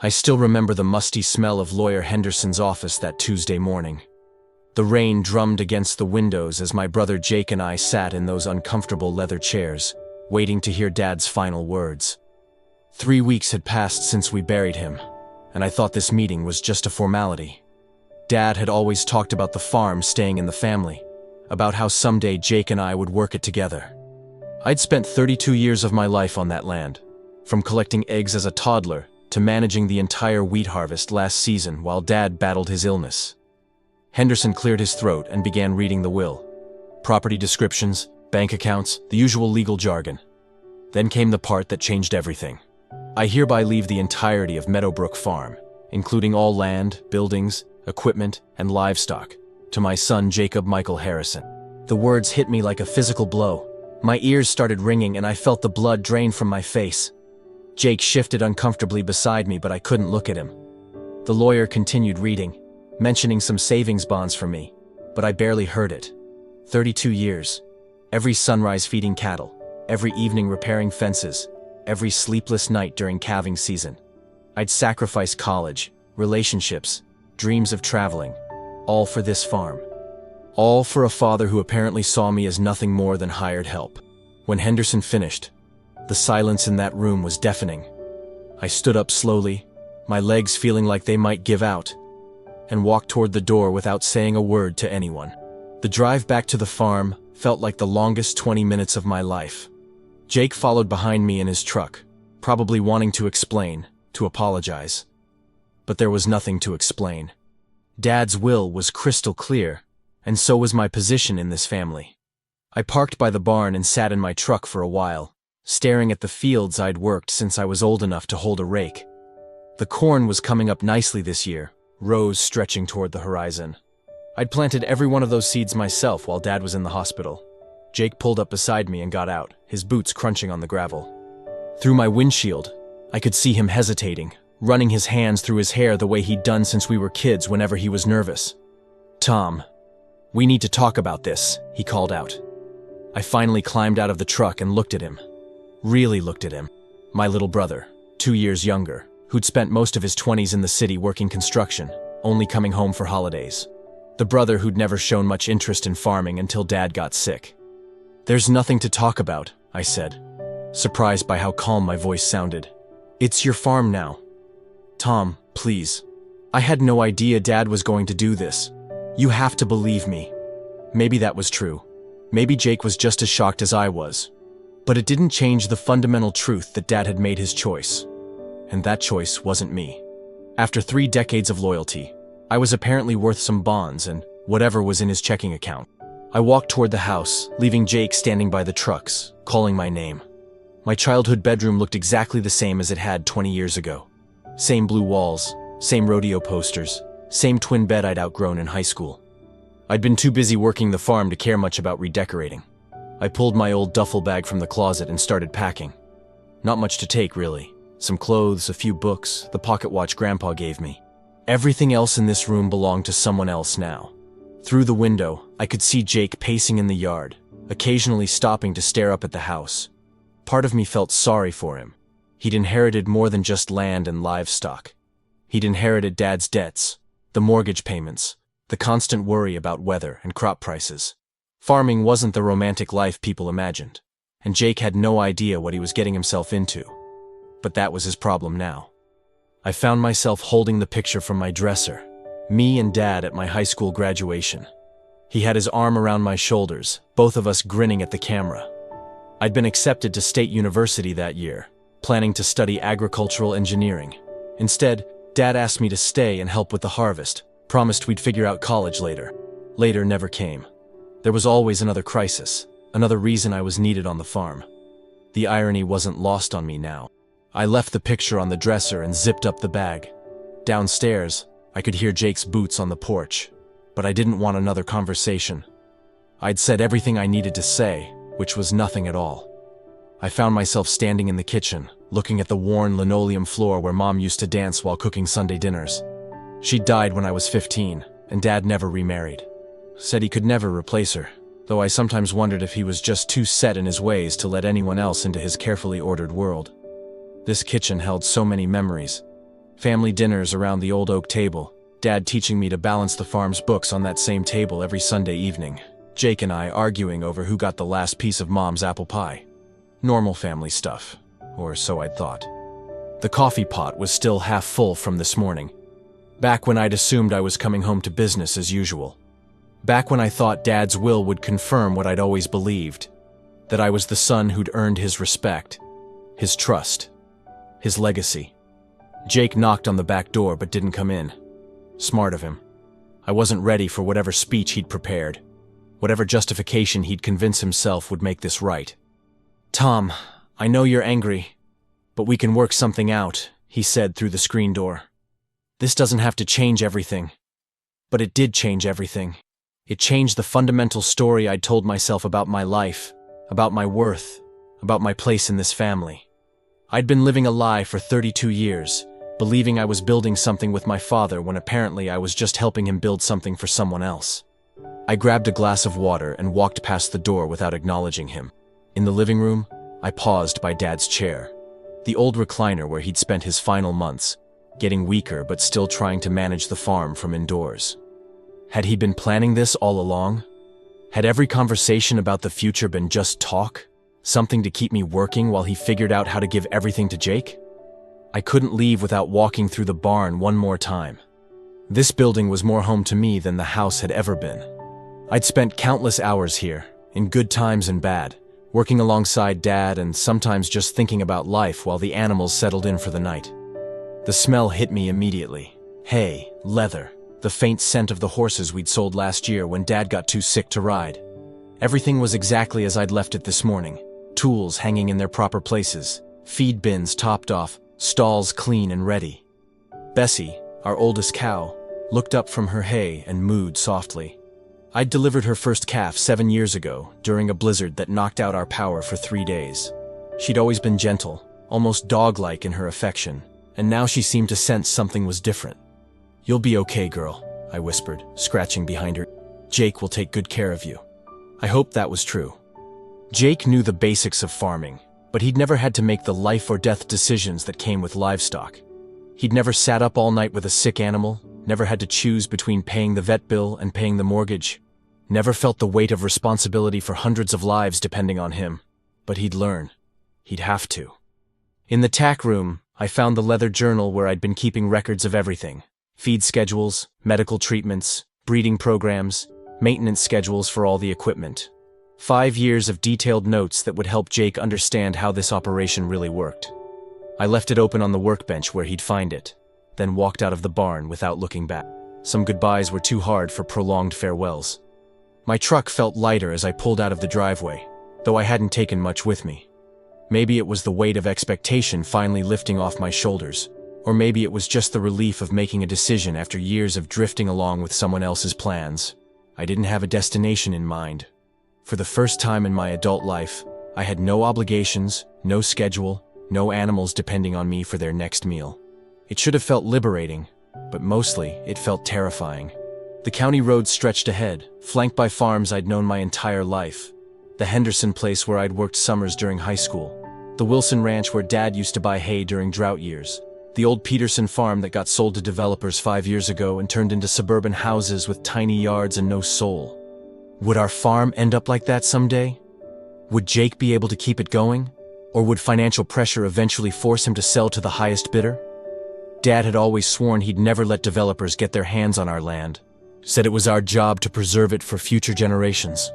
I still remember the musty smell of Lawyer Henderson's office that Tuesday morning. The rain drummed against the windows as my brother Jake and I sat in those uncomfortable leather chairs, waiting to hear Dad's final words. 3 weeks had passed since we buried him, and I thought this meeting was just a formality. Dad had always talked about the farm staying in the family, about how someday Jake and I would work it together. I'd spent 32 years of my life on that land, from collecting eggs as a toddler to managing the entire wheat harvest last season while Dad battled his illness. Henderson cleared his throat and began reading the will. Property descriptions, bank accounts, the usual legal jargon. Then came the part that changed everything. I hereby leave the entirety of Meadowbrook Farm, including all land, buildings, equipment, and livestock, to my son Jacob Michael Harrison. The words hit me like a physical blow. My ears started ringing and I felt the blood drain from my face. Jake shifted uncomfortably beside me, but I couldn't look at him. The lawyer continued reading, mentioning some savings bonds for me, but I barely heard it. 32 years. Every sunrise feeding cattle, every evening repairing fences, every sleepless night during calving season. I'd sacrificed college, relationships, dreams of traveling, all for this farm. All for a father who apparently saw me as nothing more than hired help. When Henderson finished, the silence in that room was deafening. I stood up slowly, my legs feeling like they might give out, and walked toward the door without saying a word to anyone. The drive back to the farm felt like the longest 20 minutes of my life. Jake followed behind me in his truck, probably wanting to explain, to apologize. But there was nothing to explain. Dad's will was crystal clear, and so was my position in this family. I parked by the barn and sat in my truck for a while, staring at the fields I'd worked since I was old enough to hold a rake. The corn was coming up nicely this year, rows stretching toward the horizon. I'd planted every one of those seeds myself while Dad was in the hospital. Jake pulled up beside me and got out, his boots crunching on the gravel. Through my windshield, I could see him hesitating, running his hands through his hair the way he'd done since we were kids whenever he was nervous. "Tom, we need to talk about this," he called out. I finally climbed out of the truck and looked at him. Really looked at him. My little brother, 2 years younger, who'd spent most of his 20s in the city working construction, only coming home for holidays. The brother who'd never shown much interest in farming until Dad got sick. "There's nothing to talk about," I said, surprised by how calm my voice sounded. "It's your farm now. Tom, please. I had no idea Dad was going to do this. You have to believe me." Maybe that was true. Maybe Jake was just as shocked as I was. But it didn't change the fundamental truth that Dad had made his choice. And that choice wasn't me. After 3 decades of loyalty, I was apparently worth some bonds and whatever was in his checking account. I walked toward the house, leaving Jake standing by the trucks, calling my name. My childhood bedroom looked exactly the same as it had 20 years ago. Same blue walls, same rodeo posters, same twin bed I'd outgrown in high school. I'd been too busy working the farm to care much about redecorating. I pulled my old duffel bag from the closet and started packing. Not much to take, really. Some clothes, a few books, the pocket watch Grandpa gave me. Everything else in this room belonged to someone else now. Through the window, I could see Jake pacing in the yard, occasionally stopping to stare up at the house. Part of me felt sorry for him. He'd inherited more than just land and livestock. He'd inherited Dad's debts, the mortgage payments, the constant worry about weather and crop prices. Farming wasn't the romantic life people imagined, and Jake had no idea what he was getting himself into. But that was his problem now. I found myself holding the picture from my dresser, me and Dad at my high school graduation. He had his arm around my shoulders, both of us grinning at the camera. I'd been accepted to State University that year, planning to study agricultural engineering. Instead, Dad asked me to stay and help with the harvest, promised we'd figure out college later. Later never came. There was always another crisis, another reason I was needed on the farm. The irony wasn't lost on me now. I left the picture on the dresser and zipped up the bag. Downstairs, I could hear Jake's boots on the porch, but I didn't want another conversation. I'd said everything I needed to say, which was nothing at all. I found myself standing in the kitchen, looking at the worn linoleum floor where Mom used to dance while cooking Sunday dinners. She died when I was 15, and Dad never remarried. Said he could never replace her, though I sometimes wondered if he was just too set in his ways to let anyone else into his carefully ordered world. This kitchen held so many memories. Family dinners around the old oak table, Dad teaching me to balance the farm's books on that same table every Sunday evening. Jake and I arguing over who got the last piece of Mom's apple pie. Normal family stuff, or so I'd thought. The coffee pot was still half full from this morning. Back when I'd assumed I was coming home to business as usual. Back when I thought Dad's will would confirm what I'd always believed, that I was the son who'd earned his respect, his trust, his legacy. Jake knocked on the back door but didn't come in. Smart of him. I wasn't ready for whatever speech he'd prepared, whatever justification he'd convince himself would make this right. "Tom, I know you're angry, but we can work something out," he said through the screen door. "This doesn't have to change everything." But it did change everything. It changed the fundamental story I'd told myself about my life, about my worth, about my place in this family. I'd been living a lie for 32 years, believing I was building something with my father when apparently I was just helping him build something for someone else. I grabbed a glass of water and walked past the door without acknowledging him. In the living room, I paused by Dad's chair, the old recliner where he'd spent his final months, getting weaker but still trying to manage the farm from indoors. Had he been planning this all along? Had every conversation about the future been just talk? Something to keep me working while he figured out how to give everything to Jake? I couldn't leave without walking through the barn one more time. This building was more home to me than the house had ever been. I'd spent countless hours here, in good times and bad, working alongside Dad and sometimes just thinking about life while the animals settled in for the night. The smell hit me immediately. Hay, leather, the faint scent of the horses we'd sold last year when Dad got too sick to ride. Everything was exactly as I'd left it this morning. Tools hanging in their proper places, feed bins topped off, stalls clean and ready. Bessie, our oldest cow, looked up from her hay and mooed softly. I'd delivered her first calf 7 years ago, during a blizzard that knocked out our power for 3 days. She'd always been gentle, almost dog-like in her affection, and now she seemed to sense something was different. "You'll be okay, girl," I whispered, scratching behind her. "Jake will take good care of you." I hoped that was true. Jake knew the basics of farming, but he'd never had to make the life-or-death decisions that came with livestock. He'd never sat up all night with a sick animal, never had to choose between paying the vet bill and paying the mortgage, never felt the weight of responsibility for hundreds of lives depending on him. But he'd learn. He'd have to. In the tack room, I found the leather journal where I'd been keeping records of everything. Feed schedules, medical treatments, breeding programs, maintenance schedules for all the equipment. 5 years of detailed notes that would help Jake understand how this operation really worked. I left it open on the workbench where he'd find it, then walked out of the barn without looking back. Some goodbyes were too hard for prolonged farewells. My truck felt lighter as I pulled out of the driveway, though I hadn't taken much with me. Maybe it was the weight of expectation finally lifting off my shoulders, or maybe it was just the relief of making a decision after years of drifting along with someone else's plans. I didn't have a destination in mind. For the first time in my adult life, I had no obligations, no schedule, no animals depending on me for their next meal. It should have felt liberating, but mostly it felt terrifying. The county road stretched ahead, flanked by farms I'd known my entire life. The Henderson place where I'd worked summers during high school. The Wilson Ranch where Dad used to buy hay during drought years. The old Peterson farm that got sold to developers 5 years ago and turned into suburban houses with tiny yards and no soul. Would our farm end up like that someday? Would Jake be able to keep it going? Or would financial pressure eventually force him to sell to the highest bidder? Dad had always sworn he'd never let developers get their hands on our land. Said it was our job to preserve it for future generations.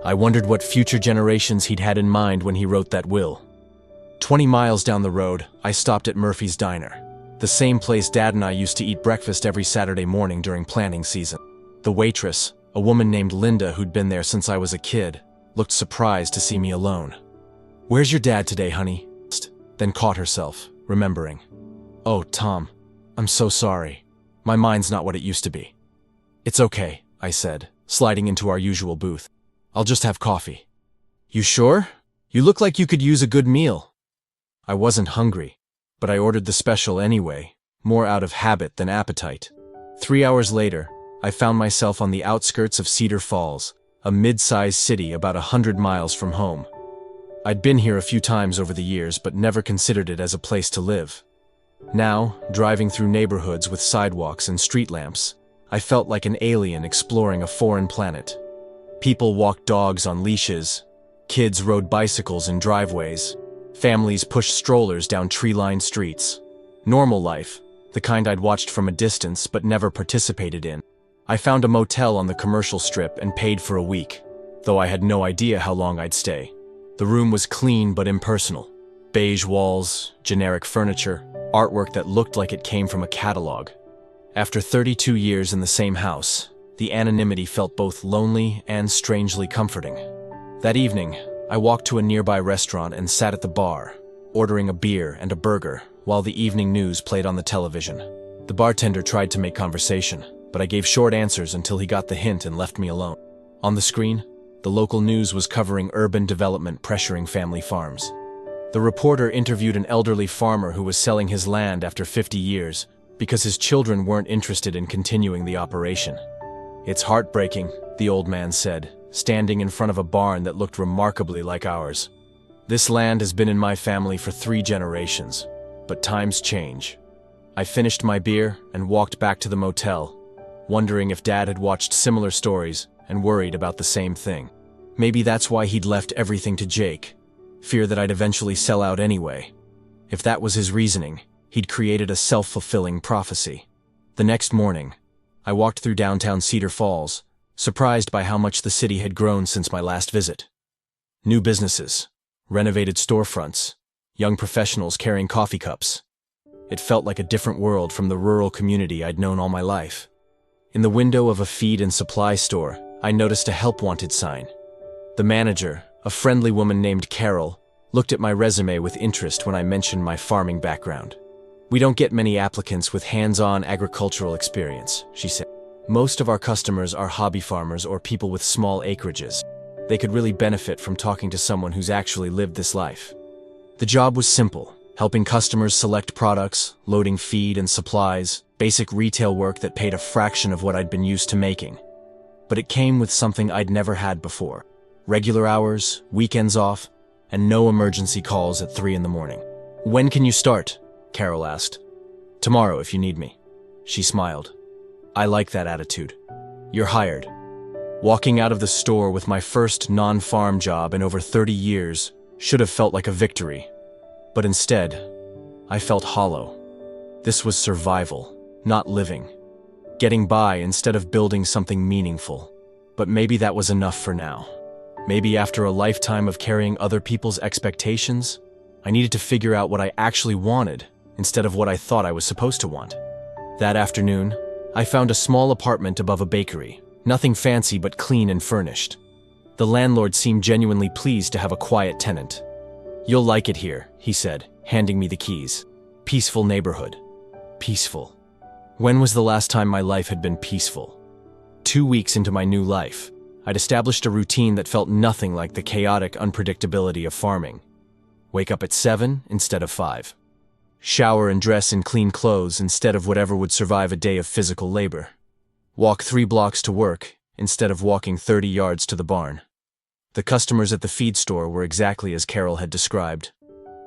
I wondered what future generations he'd had in mind when he wrote that will. 20 miles down the road, I stopped at Murphy's Diner, the same place Dad and I used to eat breakfast every Saturday morning during planting season. The waitress, a woman named Linda who'd been there since I was a kid, looked surprised to see me alone. "Where's your dad today, honey?" Then caught herself, remembering. "Oh, Tom, I'm so sorry. My mind's not what it used to be." "It's okay," I said, sliding into our usual booth. "I'll just have coffee." "You sure? You look like you could use a good meal." I wasn't hungry, but I ordered the special anyway, more out of habit than appetite. 3 hours later, I found myself on the outskirts of Cedar Falls, a mid-sized city about 100 miles from home. I'd been here a few times over the years, but never considered it as a place to live. Now, driving through neighborhoods with sidewalks and street lamps, I felt like an alien exploring a foreign planet. People walked dogs on leashes, kids rode bicycles in driveways, families pushed strollers down tree-lined streets. Normal life, the kind I'd watched from a distance but never participated in. I found a motel on the commercial strip and paid for a week, though I had no idea how long I'd stay. The room was clean but impersonal. Beige walls, generic furniture, artwork that looked like it came from a catalog. After 32 years in the same house, the anonymity felt both lonely and strangely comforting. That evening, I walked to a nearby restaurant and sat at the bar, ordering a beer and a burger while the evening news played on the television. The bartender tried to make conversation, but I gave short answers until he got the hint and left me alone. On the screen, the local news was covering urban development pressuring family farms. The reporter interviewed an elderly farmer who was selling his land after 50 years because his children weren't interested in continuing the operation. "It's heartbreaking," the old man said, standing in front of a barn that looked remarkably like ours. "This land has been in my family for 3 generations, but times change." I finished my beer and walked back to the motel, wondering if Dad had watched similar stories and worried about the same thing. Maybe that's why he'd left everything to Jake. Fear that I'd eventually sell out anyway. If that was his reasoning, he'd created a self-fulfilling prophecy. The next morning, I walked through downtown Cedar Falls, surprised by how much the city had grown since my last visit. New businesses, renovated storefronts, young professionals carrying coffee cups. It felt like a different world from the rural community I'd known all my life. In the window of a feed and supply store, I noticed a help wanted sign. The manager, a friendly woman named Carol, looked at my resume with interest when I mentioned my farming background. "We don't get many applicants with hands-on agricultural experience," she said. "Most of our customers are hobby farmers or people with small acreages. They could really benefit from talking to someone who's actually lived this life." The job was simple, helping customers select products, loading feed and supplies, basic retail work that paid a fraction of what I'd been used to making. But it came with something I'd never had before. Regular hours, weekends off, and no emergency calls at 3 in the morning. "When can you start?" Carol asked. "Tomorrow if you need me." She smiled. I like that attitude. You're hired. Walking out of the store with my first non-farm job in over 30 years should have felt like a victory. But instead, I felt hollow. This was survival, not living. Getting by instead of building something meaningful. But maybe that was enough for now. Maybe after a lifetime of carrying other people's expectations, I needed to figure out what I actually wanted instead of what I thought I was supposed to want. That afternoon, I found a small apartment above a bakery, nothing fancy but clean and furnished. The landlord seemed genuinely pleased to have a quiet tenant. "You'll like it here," he said, handing me the keys. Peaceful neighborhood. Peaceful. When was the last time my life had been peaceful? 2 weeks into my new life, I'd established a routine that felt nothing like the chaotic unpredictability of farming. Wake up at 7 instead of 5. Shower and dress in clean clothes instead of whatever would survive a day of physical labor. Walk 3 blocks to work instead of walking 30 yards to the barn. The customers at the feed store were exactly as Carol had described.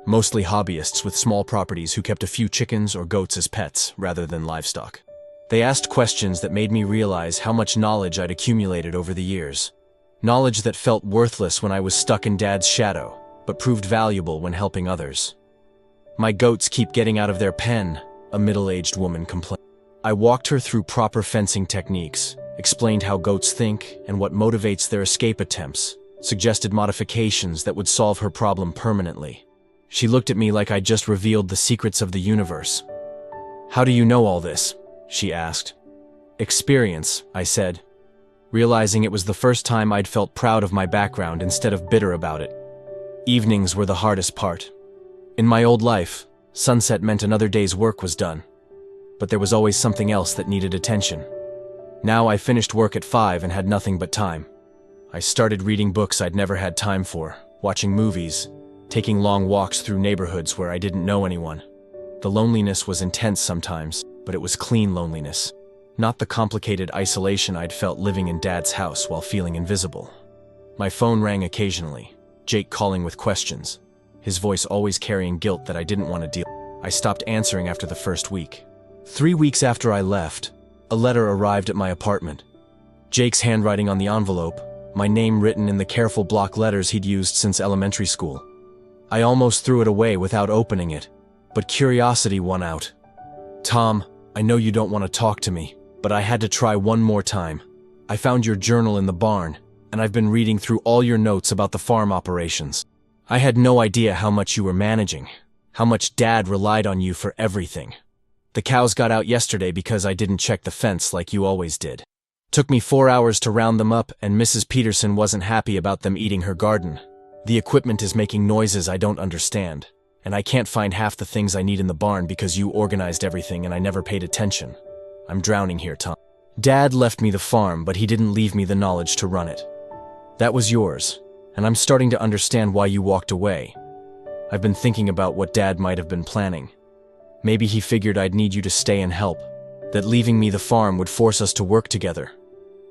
Mostly hobbyists with small properties who kept a few chickens or goats as pets rather than livestock. They asked questions that made me realize how much knowledge I'd accumulated over the years. Knowledge that felt worthless when I was stuck in Dad's shadow, but proved valuable when helping others. "My goats keep getting out of their pen," a middle-aged woman complained. I walked her through proper fencing techniques, explained how goats think and what motivates their escape attempts, suggested modifications that would solve her problem permanently. She looked at me like I'd just revealed the secrets of the universe. "How do you know all this?" she asked. "Experience," I said, realizing it was the first time I'd felt proud of my background instead of bitter about it. Evenings were the hardest part. In my old life, sunset meant another day's work was done. But there was always something else that needed attention. Now I finished work at 5 and had nothing but time. I started reading books I'd never had time for, watching movies, taking long walks through neighborhoods where I didn't know anyone. The loneliness was intense sometimes, but it was clean loneliness, not the complicated isolation I'd felt living in Dad's house while feeling invisible. My phone rang occasionally, Jake calling with questions, his voice always carrying guilt that I didn't want to deal with. I stopped answering after the first week. 3 weeks after I left, a letter arrived at my apartment. Jake's handwriting on the envelope, my name written in the careful block letters he'd used since elementary school. I almost threw it away without opening it, but curiosity won out. Tom, I know you don't want to talk to me, but I had to try one more time. I found your journal in the barn, and I've been reading through all your notes about the farm operations. I had no idea how much you were managing, how much Dad relied on you for everything. The cows got out yesterday because I didn't check the fence like you always did. Took me 4 hours to round them up, and Mrs. Peterson wasn't happy about them eating her garden. The equipment is making noises I don't understand, and I can't find half the things I need in the barn because you organized everything and I never paid attention. I'm drowning here, Tom. Dad left me the farm, but he didn't leave me the knowledge to run it. That was yours, and I'm starting to understand why you walked away. I've been thinking about what Dad might have been planning. Maybe he figured I'd need you to stay and help, that leaving me the farm would force us to work together.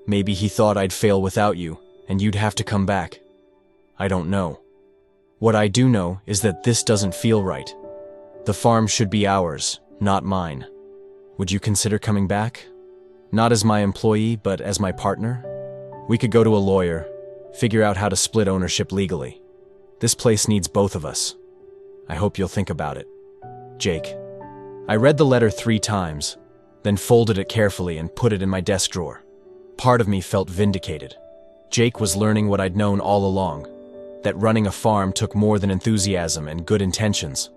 Maybe he thought I'd fail without you, and you'd have to come back. I don't know. What I do know is that this doesn't feel right. The farm should be ours, not mine. Would you consider coming back? Not as my employee, but as my partner? We could go to a lawyer, figure out how to split ownership legally. This place needs both of us. I hope you'll think about it. Jake. I read the letter 3 times, then folded it carefully and put it in my desk drawer. Part of me felt vindicated. Jake was learning what I'd known all along, that running a farm took more than enthusiasm and good intentions.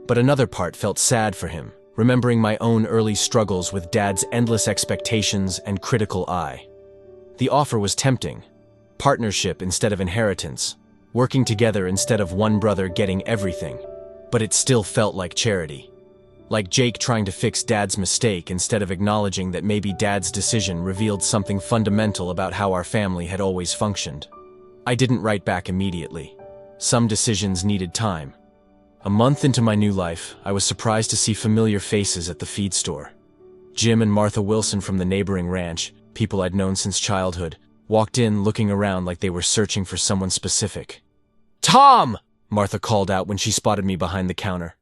But another part felt sad for him, remembering my own early struggles with Dad's endless expectations and critical eye. The offer was tempting. Partnership instead of inheritance, working together instead of one brother getting everything. But it still felt like charity. Like Jake trying to fix Dad's mistake instead of acknowledging that maybe Dad's decision revealed something fundamental about how our family had always functioned. I didn't write back immediately. Some decisions needed time. A month into my new life, I was surprised to see familiar faces at the feed store. Jim and Martha Wilson from the neighboring ranch, people I'd known since childhood, walked in looking around like they were searching for someone specific. "Tom!" Martha called out when she spotted me behind the counter.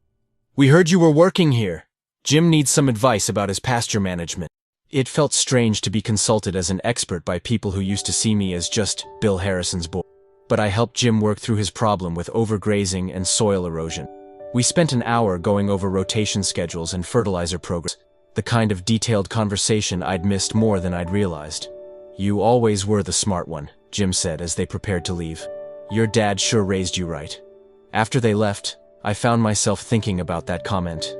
"We heard you were working here. Jim needs some advice about his pasture management." It felt strange to be consulted as an expert by people who used to see me as just Bill Harrison's boy. But I helped Jim work through his problem with overgrazing and soil erosion. We spent an hour going over rotation schedules and fertilizer programs, the kind of detailed conversation I'd missed more than I'd realized. "You always were the smart one," Jim said as they prepared to leave. "Your dad sure raised you right." After they left, I found myself thinking about that comment.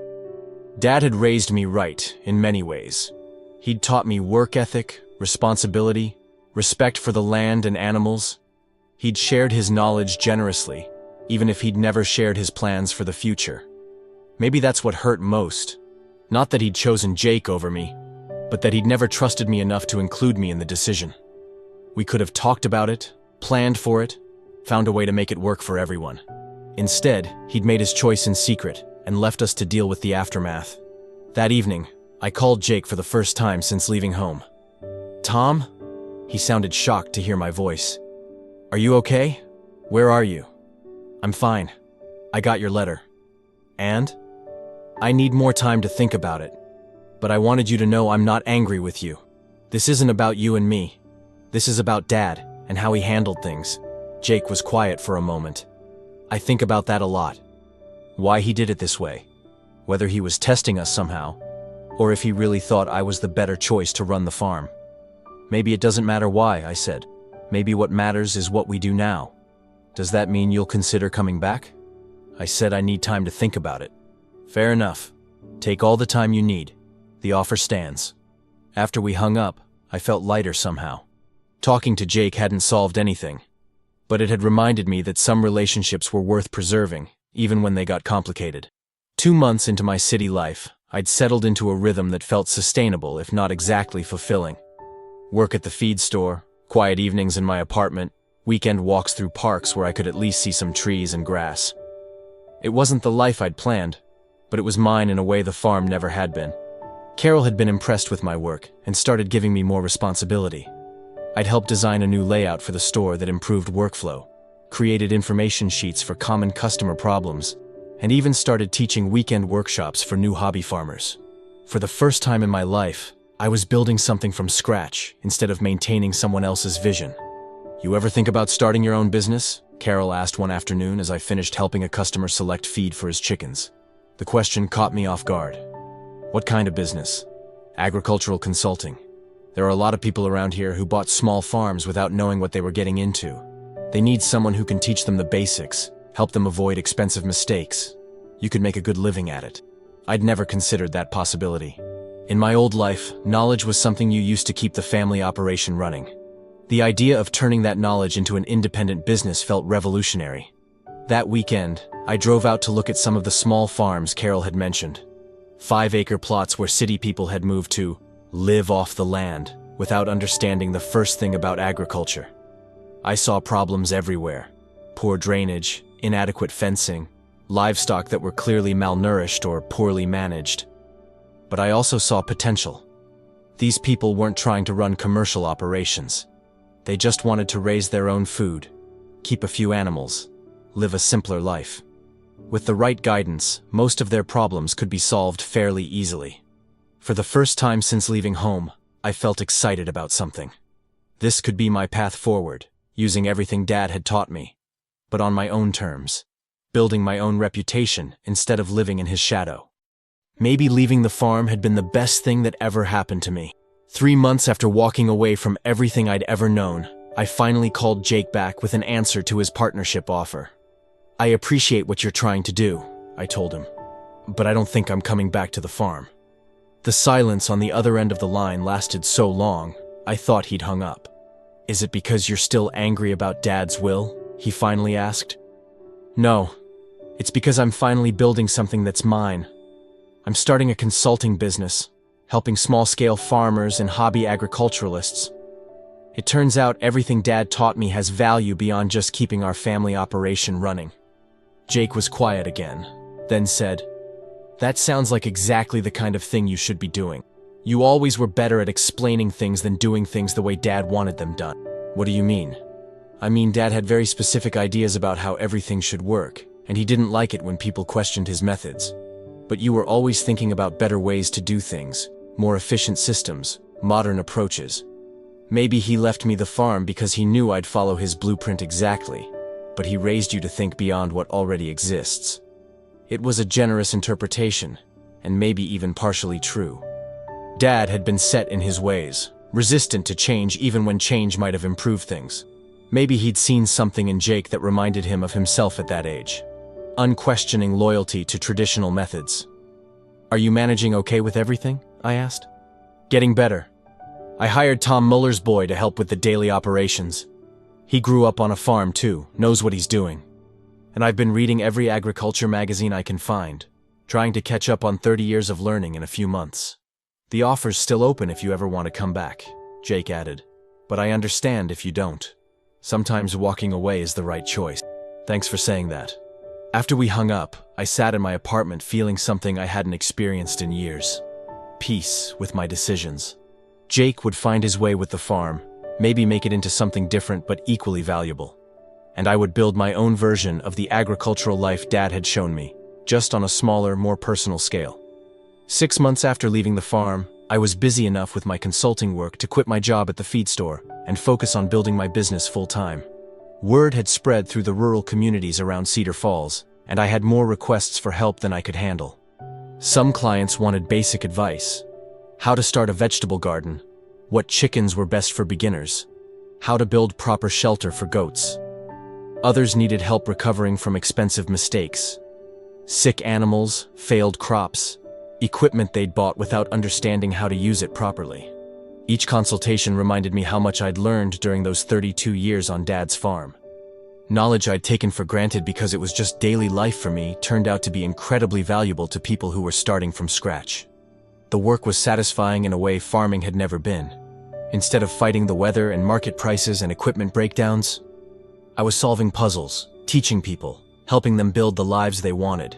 Dad had raised me right in many ways. He'd taught me work ethic, responsibility, respect for the land and animals. He'd shared his knowledge generously, even if he'd never shared his plans for the future. Maybe that's what hurt most. Not that he'd chosen Jake over me, but that he'd never trusted me enough to include me in the decision. We could have talked about it, planned for it, found a way to make it work for everyone. Instead, he'd made his choice in secret and left us to deal with the aftermath. That evening, I called Jake for the first time since leaving home. "Tom?" He sounded shocked to hear my voice. "Are you okay? Where are you?" "I'm fine. I got your letter." "And?" "I need more time to think about it. But I wanted you to know I'm not angry with you. This isn't about you and me. This is about Dad and how he handled things." Jake was quiet for a moment. "I think about that a lot. Why he did it this way. Whether he was testing us somehow, or if he really thought I was the better choice to run the farm. Maybe it doesn't matter why," I said. "Maybe what matters is what we do now. Does that mean you'll consider coming back?" I said I need time to think about it. "Fair enough. Take all the time you need. The offer stands." After we hung up, I felt lighter somehow. Talking to Jake hadn't solved anything, but it had reminded me that some relationships were worth preserving, even when they got complicated. 2 months into my city life, I'd settled into a rhythm that felt sustainable, if not exactly fulfilling. Work at the feed store, quiet evenings in my apartment, weekend walks through parks where I could at least see some trees and grass. It wasn't the life I'd planned, but it was mine in a way the farm never had been. Carol had been impressed with my work and started giving me more responsibility. I'd helped design a new layout for the store that improved workflow, created information sheets for common customer problems, and even started teaching weekend workshops for new hobby farmers. For the first time in my life, I was building something from scratch instead of maintaining someone else's vision. "You ever think about starting your own business?" Carol asked one afternoon as I finished helping a customer select feed for his chickens. The question caught me off guard. "What kind of business?" "Agricultural consulting. There are a lot of people around here who bought small farms without knowing what they were getting into. They need someone who can teach them the basics, help them avoid expensive mistakes. You could make a good living at it." I'd never considered that possibility. In my old life, knowledge was something you used to keep the family operation running. The idea of turning that knowledge into an independent business felt revolutionary. That weekend, I drove out to look at some of the small farms Carol had mentioned. 5-acre plots where city people had moved to live off the land without understanding the first thing about agriculture. I saw problems everywhere: poor drainage, inadequate fencing, livestock that were clearly malnourished or poorly managed. But I also saw potential. These people weren't trying to run commercial operations. They just wanted to raise their own food, keep a few animals, live a simpler life. With the right guidance, most of their problems could be solved fairly easily. For the first time since leaving home, I felt excited about something. This could be my path forward, using everything Dad had taught me, but on my own terms, building my own reputation instead of living in his shadow. Maybe leaving the farm had been the best thing that ever happened to me. 3 months after walking away from everything I'd ever known, I finally called Jake back with an answer to his partnership offer. "I appreciate what you're trying to do," I told him, "but I don't think I'm coming back to the farm." The silence on the other end of the line lasted so long, I thought he'd hung up. "Is it because you're still angry about Dad's will?" he finally asked. "No, it's because I'm finally building something that's mine. I'm starting a consulting business, helping small-scale farmers and hobby agriculturalists. It turns out everything Dad taught me has value beyond just keeping our family operation running." Jake was quiet again, then said, "That sounds like exactly the kind of thing you should be doing. You always were better at explaining things than doing things the way Dad wanted them done." "What do you mean?" "I mean, Dad had very specific ideas about how everything should work, and he didn't like it when people questioned his methods. But you were always thinking about better ways to do things, more efficient systems, modern approaches. Maybe he left me the farm because he knew I'd follow his blueprint exactly, but he raised you to think beyond what already exists." It was a generous interpretation, and maybe even partially true. Dad had been set in his ways, resistant to change even when change might have improved things. Maybe he'd seen something in Jake that reminded him of himself at that age. Unquestioning loyalty to traditional methods. "Are you managing okay with everything?" I asked. "Getting better. I hired Tom Muller's boy to help with the daily operations. He grew up on a farm too, knows what he's doing. And I've been reading every agriculture magazine I can find, trying to catch up on 30 years of learning in a few months. The offer's still open if you ever want to come back," Jake added. "But I understand if you don't. Sometimes walking away is the right choice." "Thanks for saying that." After we hung up, I sat in my apartment feeling something I hadn't experienced in years. Peace with my decisions. Jake would find his way with the farm, maybe make it into something different but equally valuable. And I would build my own version of the agricultural life Dad had shown me, just on a smaller, more personal scale. 6 months after leaving the farm, I was busy enough with my consulting work to quit my job at the feed store and focus on building my business full-time. Word had spread through the rural communities around Cedar Falls, and I had more requests for help than I could handle. Some clients wanted basic advice: how to start a vegetable garden, what chickens were best for beginners, how to build proper shelter for goats. Others needed help recovering from expensive mistakes: sick animals, failed crops, equipment they'd bought without understanding how to use it properly. Each consultation reminded me how much I'd learned during those 32 years on Dad's farm. Knowledge I'd taken for granted because it was just daily life for me turned out to be incredibly valuable to people who were starting from scratch. The work was satisfying in a way farming had never been. Instead of fighting the weather and market prices and equipment breakdowns, I was solving puzzles, teaching people, helping them build the lives they wanted.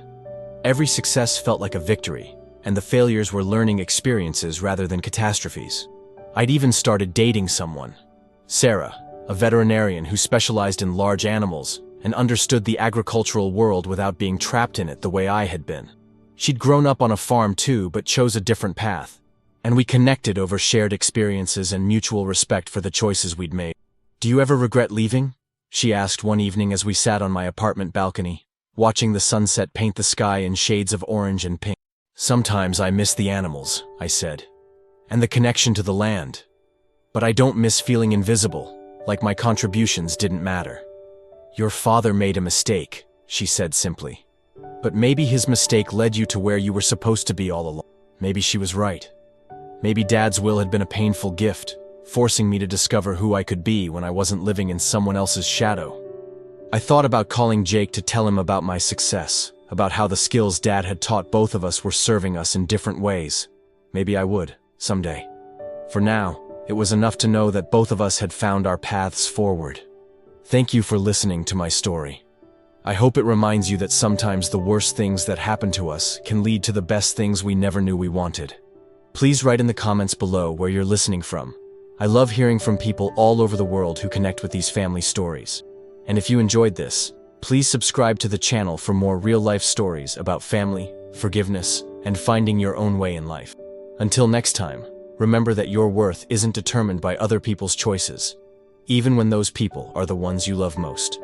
Every success felt like a victory, and the failures were learning experiences rather than catastrophes. I'd even started dating someone, Sarah, a veterinarian who specialized in large animals and understood the agricultural world without being trapped in it the way I had been. She'd grown up on a farm too, but chose a different path, and we connected over shared experiences and mutual respect for the choices we'd made. "Do you ever regret leaving?" she asked one evening as we sat on my apartment balcony, watching the sunset paint the sky in shades of orange and pink. "Sometimes I miss the animals," I said, "and the connection to the land. But I don't miss feeling invisible, like my contributions didn't matter." "Your father made a mistake," she said simply. "But maybe his mistake led you to where you were supposed to be all along." Maybe she was right. Maybe Dad's will had been a painful gift, forcing me to discover who I could be when I wasn't living in someone else's shadow. I thought about calling Jake to tell him about my success, about how the skills Dad had taught both of us were serving us in different ways. Maybe I would, someday. For now, it was enough to know that both of us had found our paths forward. Thank you for listening to my story. I hope it reminds you that sometimes the worst things that happen to us can lead to the best things we never knew we wanted. Please write in the comments below where you're listening from. I love hearing from people all over the world who connect with these family stories. And if you enjoyed this, please subscribe to the channel for more real-life stories about family, forgiveness, and finding your own way in life. Until next time, remember that your worth isn't determined by other people's choices, even when those people are the ones you love most.